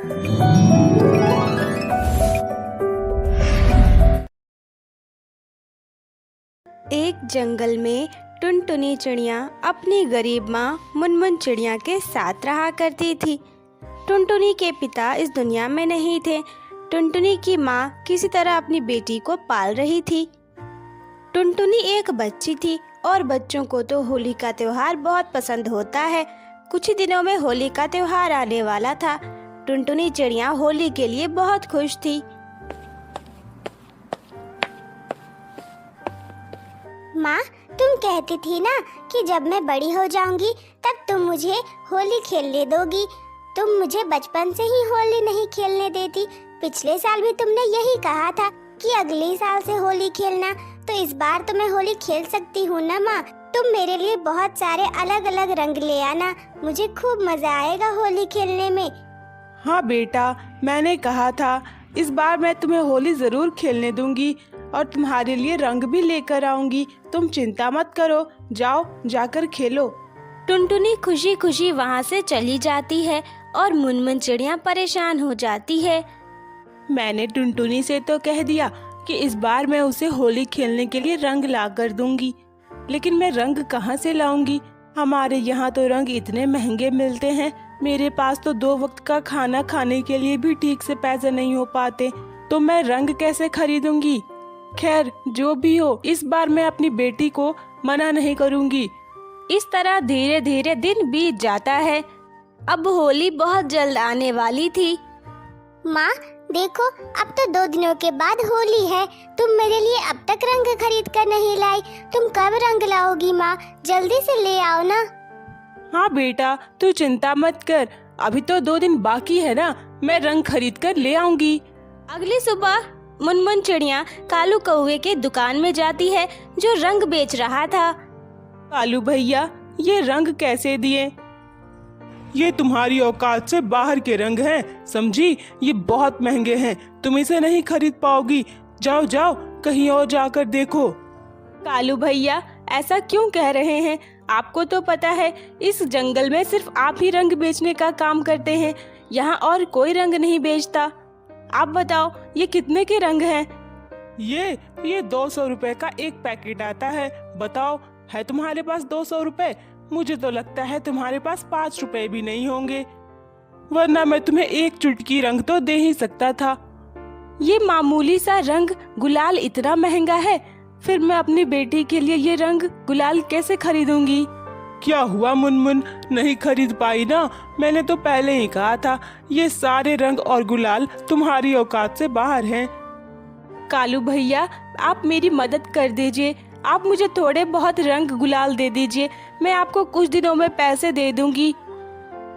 एक जंगल में टुनटुनी चिड़िया अपनी गरीब माँ मुनमुन चिड़िया के साथ रहा करती थी। टुनटुनी के पिता इस दुनिया में नहीं थे। टुनटुनी की माँ किसी तरह अपनी बेटी को पाल रही थी। टुनटुनी एक बच्ची थी और बच्चों को तो होली का त्योहार बहुत पसंद होता है। कुछ ही दिनों में होली का त्योहार आने वाला था। टुनटुनी चिड़िया होली के लिए बहुत खुश थी। माँ, तुम कहती थी ना कि जब मैं बड़ी हो जाऊंगी तब तुम मुझे होली खेलने दोगी। तुम मुझे बचपन से ही होली नहीं खेलने देती। पिछले साल भी तुमने यही कहा था कि अगले साल से होली खेलना, तो इस बार तो मैं होली खेल सकती हूँ ना माँ। तुम मेरे लिए बहुत सारे अलग अलग रंग ले आना, मुझे खूब मजा आएगा होली खेलने में। हाँ बेटा, मैंने कहा था इस बार मैं तुम्हें होली जरूर खेलने दूंगी और तुम्हारे लिए रंग भी लेकर आऊंगी। तुम चिंता मत करो, जाओ जाकर खेलो। टुनटुनी खुशी खुशी वहाँ से चली जाती है और मुनमुन चिड़िया परेशान हो जाती है। मैंने टुनटुनी से तो कह दिया कि इस बार मैं उसे होली खेलने के लिए रंग ला कर दूंगी, लेकिन मैं रंग कहाँ से लाऊंगी? हमारे यहाँ तो रंग इतने महंगे मिलते हैं। मेरे पास तो 2 वक्त का खाना खाने के लिए भी ठीक से पैसे नहीं हो पाते, तो मैं रंग कैसे खरीदूंगी? खैर, जो भी हो, इस बार मैं अपनी बेटी को मना नहीं करूंगी। इस तरह धीरे धीरे दिन बीत जाता है। अब होली बहुत जल्द आने वाली थी। माँ देखो, अब तो 2 दिनों के बाद होली है। तुम मेरे लिए अब तक रंग खरीद कर नहीं लाई। तुम कब रंग लाओगी माँ? जल्दी से ले आओ ना। हाँ बेटा, तू चिंता मत कर, अभी तो 2 दिन बाकी है ना, मैं रंग खरीद कर ले आऊंगी। अगली सुबह मुनमुन चिड़िया कालू कौवे के दुकान में जाती है, जो रंग बेच रहा था। कालू भैया, ये रंग कैसे दिए? ये तुम्हारी औकात से बाहर के रंग हैं, समझी? ये बहुत महंगे हैं, तुम इसे नहीं खरीद पाओगी। जाओ जाओ, कहीं और जाकर देखो। कालू भैया, ऐसा क्यों कह रहे हैं? आपको तो पता है इस जंगल में सिर्फ आप ही रंग बेचने का काम करते हैं, यहाँ और कोई रंग नहीं बेचता। आप बताओ, ये कितने के रंग हैं? ये 200 रुपए का एक पैकेट आता है। बताओ, है तुम्हारे पास 200 रुपए? मुझे तो लगता है तुम्हारे पास 5 रुपए भी नहीं होंगे, वरना मैं तुम्हें एक चुटकी रंग तो दे ही सकता था। ये मामूली सा रंग गुलाल इतना महंगा है, फिर मैं अपनी बेटी के लिए ये रंग गुलाल कैसे खरीदूंगी? क्या हुआ मुनमुन, नहीं खरीद पाई ना? मैंने तो पहले ही कहा था, ये सारे रंग और गुलाल तुम्हारी औकात से बाहर हैं। कालू भैया, आप मेरी मदद कर दीजिए। आप मुझे थोड़े बहुत रंग गुलाल दे दीजिए, मैं आपको कुछ दिनों में पैसे दे दूंगी।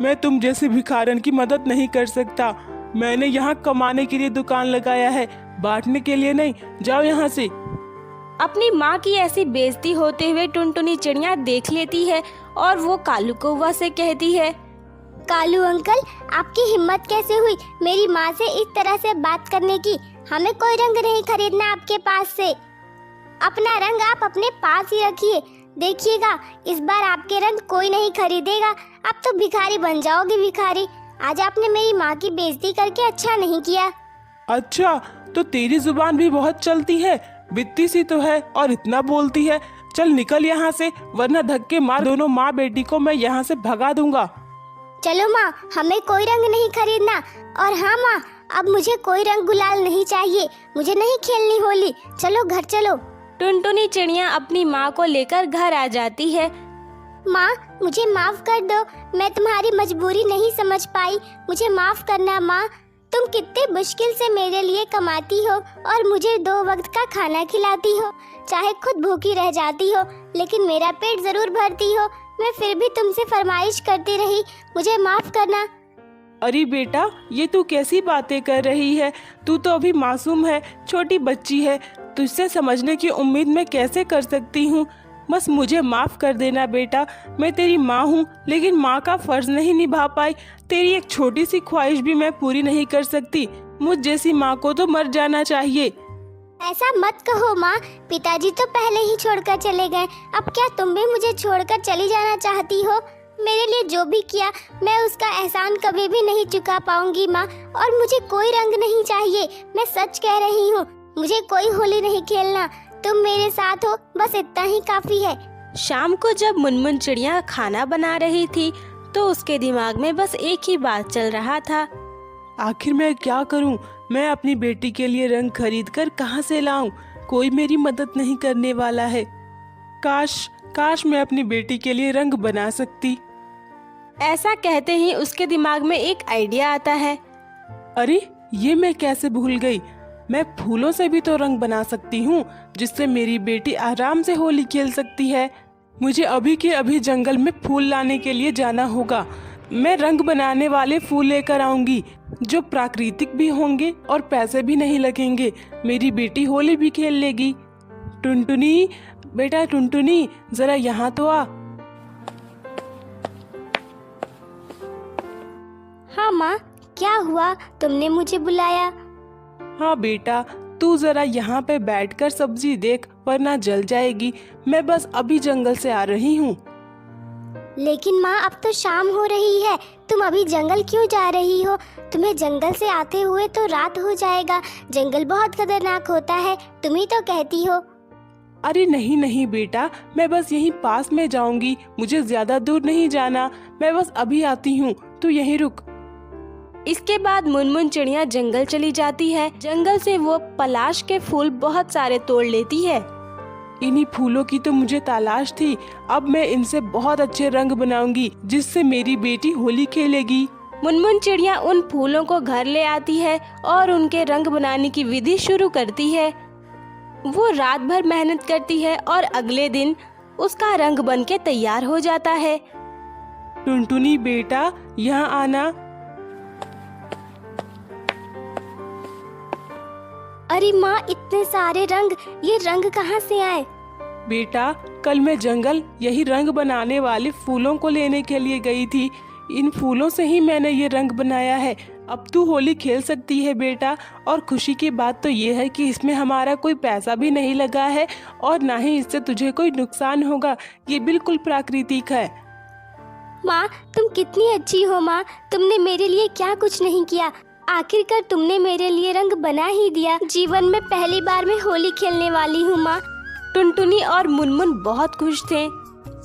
मैं तुम जैसे भिखारन की मदद नहीं कर सकता। मैंने यहाँ कमाने के लिए दुकान लगाया है, बांटने के लिए नहीं। जाओ यहाँ से। अपनी माँ की ऐसी बेइज्जती होते हुए टुनटुनी चिड़िया देख लेती है और वो कालू कौवा से कहती है, कालू अंकल, आपकी हिम्मत कैसे हुई मेरी माँ से इस तरह से बात करने की? हमें कोई रंग नहीं खरीदना आपके पास से। अपना रंग आप अपने पास ही रखिए। देखिएगा, इस बार आपके रंग कोई नहीं खरीदेगा। आप तो भिखारी बन जाओगे, भिखारी। आज आपने मेरी माँ की बेइज्जती करके अच्छा नहीं किया। अच्छा, तो तेरी जुबान भी बहुत चलती है, बित्ती सी तो है और इतना बोलती है। चल निकल यहाँ से, वरना धक्के मार दोनों माँ बेटी को मैं यहाँ से भगा दूंगा। चलो माँ, हमें कोई रंग नहीं खरीदना। और हाँ माँ, अब मुझे कोई रंग गुलाल नहीं चाहिए। मुझे नहीं खेलनी होली। चलो घर चलो। टुनटुनी चिड़िया अपनी माँ को लेकर घर आ जाती है। माँ, मुझे माफ कर दो, मैं तुम्हारी मजबूरी नहीं समझ पाई। मुझे माफ करना माँ। तुम कितने मुश्किल से मेरे लिए कमाती हो और मुझे 2 वक्त का खाना खिलाती हो। चाहे खुद भूखी रह जाती हो, लेकिन मेरा पेट जरूर भरती हो। मैं फिर भी तुमसे फरमाइश करती रही, मुझे माफ करना। अरे बेटा, ये तू कैसी बातें कर रही है? तू तो अभी मासूम है, छोटी बच्ची है। तुझसे समझने की उम्मीद मैं कैसे कर सकती हूँ? बस मुझे माफ कर देना बेटा। मैं तेरी माँ हूँ, लेकिन माँ का फर्ज नहीं निभा पाई। तेरी एक छोटी सी ख्वाहिश भी मैं पूरी नहीं कर सकती। मुझ जैसी माँ को तो मर जाना चाहिए। ऐसा मत कहो माँ, पिताजी तो पहले ही छोड़कर चले गए। अब क्या तुम भी मुझे छोड़कर चली जाना चाहती हो? मेरे लिए जो भी किया मैं उसका एहसान कभी भी नहीं चुका पाऊंगी माँ। और मुझे कोई रंग नहीं चाहिए, मैं सच कह रही हूँ। मुझे कोई होली नहीं खेलना, तुम मेरे साथ हो, बस इतना ही काफी है। शाम को जब मुनमुन चिड़िया खाना बना रही थी तो उसके दिमाग में बस एक ही बात चल रहा था। आखिर मैं क्या करूं? मैं अपनी बेटी के लिए रंग खरीद कर कहाँ से लाऊं? कोई मेरी मदद नहीं करने वाला है। काश मैं अपनी बेटी के लिए रंग बना सकती। ऐसा कहते ही उसके दिमाग में एक आइडिया आता है। अरे ये मैं कैसे भूल गई, मैं फूलों से भी तो रंग बना सकती हूँ, जिससे मेरी बेटी आराम से होली खेल सकती है। मुझे अभी के अभी जंगल में फूल लाने के लिए जाना होगा। मैं रंग बनाने वाले फूल लेकर आऊंगी जो प्राकृतिक भी होंगे और पैसे भी नहीं लगेंगे। मेरी बेटी होली भी खेल लेगी। टुनटुनी, बेटा टुनटुनी, जरा यहाँ तो आ। हाँ माँ, क्या हुआ, तुमने मुझे बुलाया? हाँ बेटा, तू जरा यहाँ पे बैठकर सब्जी देख, वरना जल जाएगी। मैं बस अभी जंगल से आ रही हूँ। लेकिन माँ अब तो शाम हो रही है, तुम अभी जंगल क्यों जा रही हो? तुम्हें जंगल से आते हुए तो रात हो जाएगा। जंगल बहुत खतरनाक होता है, तुम ही तो कहती हो। अरे नहीं बेटा, मैं बस यहीं पास में जाऊंगी, मुझे ज्यादा दूर नहीं जाना। मैं बस अभी आती हूँ, तू यहीं रुक। इसके बाद मुनमुन चिड़िया जंगल चली जाती है। जंगल से वो पलाश के फूल बहुत सारे तोड़ लेती है। इन्हीं फूलों की तो मुझे तलाश थी। अब मैं इनसे बहुत अच्छे रंग बनाऊंगी, जिससे मेरी बेटी होली खेलेगी। मुनमुन चिड़िया उन फूलों को घर ले आती है और उनके रंग बनाने की विधि शुरू करती है। वो रात भर मेहनत करती है और अगले दिन उसका रंग बनके तैयार हो जाता है। टुनटुनी बेटा, यहाँ आना। अरे माँ, इतने सारे रंग, ये रंग कहाँ से आए? बेटा, कल मैं जंगल यही रंग बनाने वाले फूलों को लेने के लिए गई थी। इन फूलों से ही मैंने ये रंग बनाया है। अब तू होली खेल सकती है बेटा। और खुशी की बात तो ये है कि इसमें हमारा कोई पैसा भी नहीं लगा है और ना ही इससे तुझे कोई नुकसान होगा। ये बिल्कुल प्राकृतिक है। माँ, तुम कितनी अच्छी हो माँ, तुमने मेरे लिए क्या कुछ नहीं किया। आखिरकार तुमने मेरे लिए रंग बना ही दिया। जीवन में पहली बार मैं होली खेलने वाली हूँ माँ। टुनटुनी और मुनमुन बहुत खुश थे।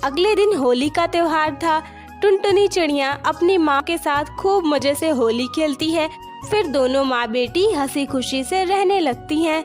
अगले दिन होली का त्योहार था। टुनटुनी चिड़िया अपनी माँ के साथ खूब मजे से होली खेलती है। फिर दोनों माँ बेटी हंसी खुशी से रहने लगती हैं।